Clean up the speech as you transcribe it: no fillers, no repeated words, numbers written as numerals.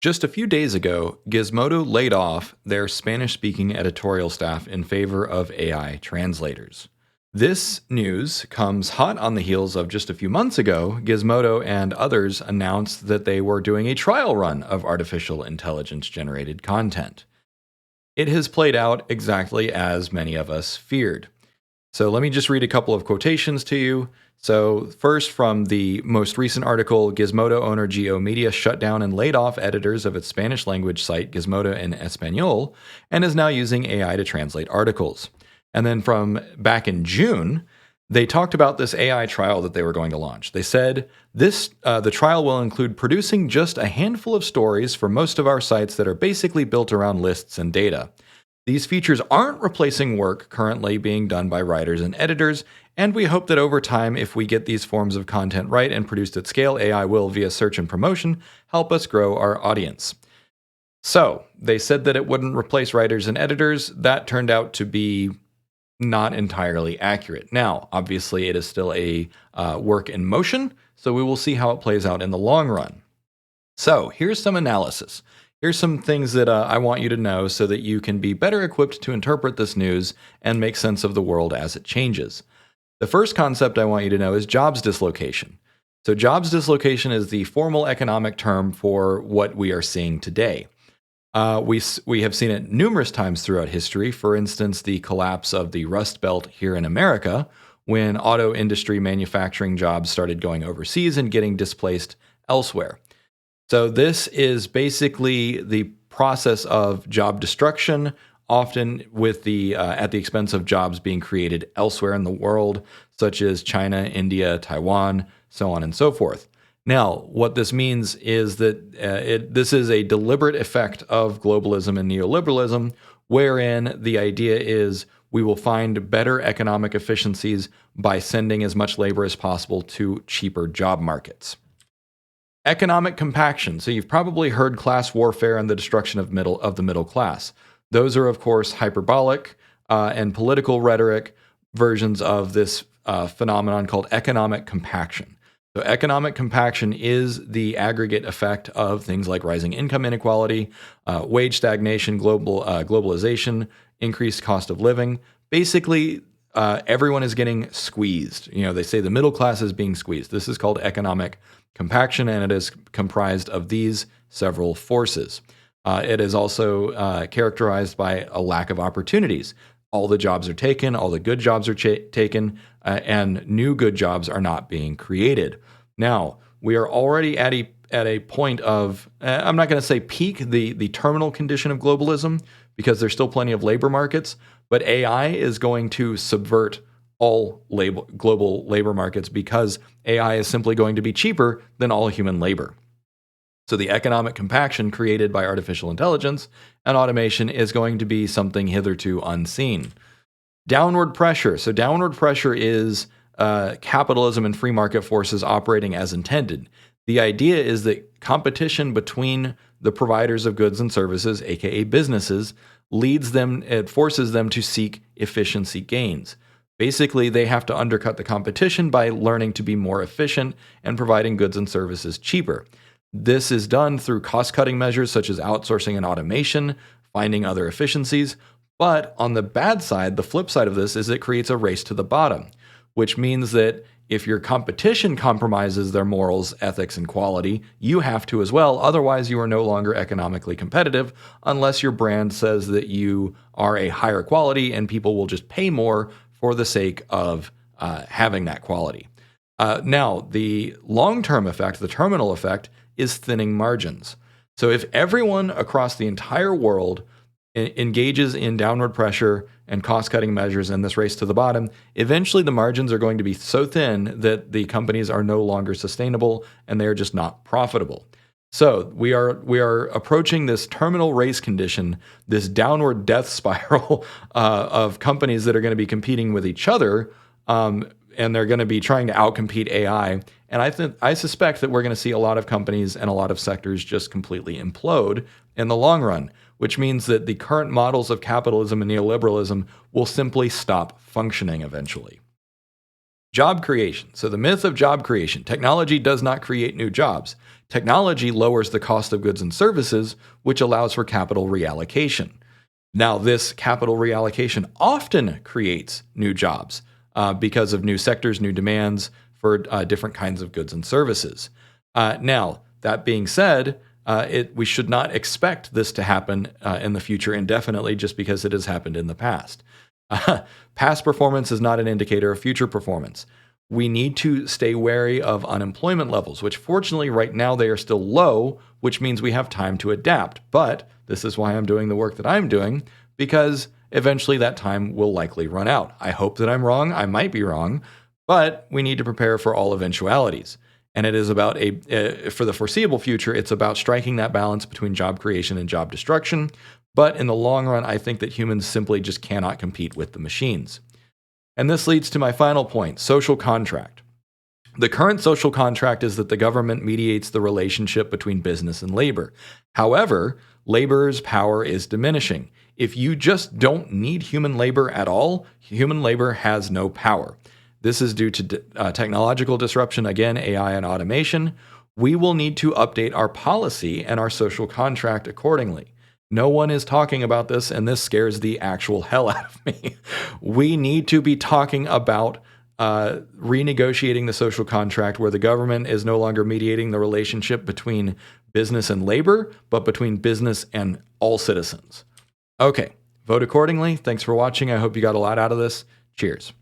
Just a few days ago, Gizmodo laid off their Spanish speaking editorial staff in favor of AI translators. This news comes hot on the heels of just a few months ago, Gizmodo and others announced that they were doing a trial run of artificial intelligence generated content. It has played out exactly as many of us feared. So let me just read a couple of quotations to you. So, first, from the most recent article, Gizmodo owner Geo Media shut down and laid off editors of its Spanish language site Gizmodo en Español and is now using AI to translate articles. And then from back in June, they talked about this AI trial that they were going to launch. They said the trial will include producing just a handful of stories for most of our sites that are basically built around lists and data. These features aren't replacing work currently being done by writers and editors, and we hope that over time, if we get these forms of content right and produced at scale, AI will, via search and promotion, help us grow our audience. So, they said that it wouldn't replace writers and editors. That turned out to be not entirely accurate. Now, obviously, it is still a work in motion, so we will see how it plays out in the long run. So, here's some analysis. Here's some things that I want you to know so that you can be better equipped to interpret this news and make sense of the world as it changes. The first concept I want you to know is jobs dislocation. So, jobs dislocation is the formal economic term for what we are seeing today. We have seen it numerous times throughout history. For instance, the collapse of the Rust Belt here in America, when auto industry manufacturing jobs started going overseas and getting displaced elsewhere. So this is basically the process of job destruction, often with at the expense of jobs being created elsewhere in the world, such as China, India, Taiwan, so on and so forth. Now, what this means is that this is a deliberate effect of globalism and neoliberalism, wherein the idea is we will find better economic efficiencies by sending as much labor as possible to cheaper job markets. Economic compaction. So you've probably heard class warfare and the destruction of the middle class. Those are, of course, hyperbolic and political rhetoric versions of this phenomenon called economic compaction. So economic compaction is the aggregate effect of things like rising income inequality, wage stagnation, globalization, increased cost of living. Basically, everyone is getting squeezed. They say the middle class is being squeezed. This is called economic compaction, and it is comprised of these several forces. It is also characterized by a lack of opportunities. All the jobs are taken, all the good jobs are taken, and new good jobs are not being created. Now, we are already at a point of, I'm not going to say peak, the terminal condition of globalism, because there's still plenty of labor markets, but AI is going to subvert all global labor markets because AI is simply going to be cheaper than all human labor. So the economic compaction created by artificial intelligence and automation is going to be something hitherto unseen. Downward pressure. So downward pressure is capitalism and free market forces operating as intended. The idea is that competition between the providers of goods and services, aka businesses, it forces them to seek efficiency gains. Basically, they have to undercut the competition by learning to be more efficient and providing goods and services cheaper. This is done through cost-cutting measures such as outsourcing and automation, finding other efficiencies. But on the bad side, the flip side of this is it creates a race to the bottom, which means that if your competition compromises their morals, ethics, and quality, you have to as well. Otherwise, you are no longer economically competitive unless your brand says that you are a higher quality and people will just pay more for the sake of having that quality. Now, the long-term effect, the terminal effect, is thinning margins. So if everyone across the entire world engages in downward pressure and cost-cutting measures in this race to the bottom, eventually the margins are going to be so thin that the companies are no longer sustainable and they are just not profitable. So we are approaching this terminal race condition, this downward death spiral of companies that are going to be competing with each other, and they're going to be trying to outcompete AI. And I suspect that we're going to see a lot of companies and a lot of sectors just completely implode in the long run, which means that the current models of capitalism and neoliberalism will simply stop functioning eventually. Job creation. So, the myth of job creation: technology does not create new jobs. Technology lowers the cost of goods and services, which allows for capital reallocation. Now, this capital reallocation often creates new jobs because of new sectors, new demands for different kinds of goods and services. Now, that being said, we should not expect this to happen in the future indefinitely just because it has happened in the past. Past performance is not an indicator of future performance. We need to stay wary of unemployment levels, which fortunately right now they are still low, which means we have time to adapt. But this is why I'm doing the work that I'm doing, because eventually that time will likely run out. I hope that I'm wrong. I might be wrong, but we need to prepare for all eventualities. And it is about for the foreseeable future, it's about striking that balance between job creation and job destruction. But in the long run, I think that humans simply just cannot compete with the machines. And this leads to my final point: social contract. The current social contract is that the government mediates the relationship between business and labor. However, labor's power is diminishing. If you just don't need human labor at all, human labor has no power. This is due to technological disruption, again, AI and automation. We will need to update our policy and our social contract accordingly. No one is talking about this, and this scares the actual hell out of me. We need to be talking about renegotiating the social contract where the government is no longer mediating the relationship between business and labor, but between business and all citizens. Okay, vote accordingly. Thanks for watching. I hope you got a lot out of this. Cheers.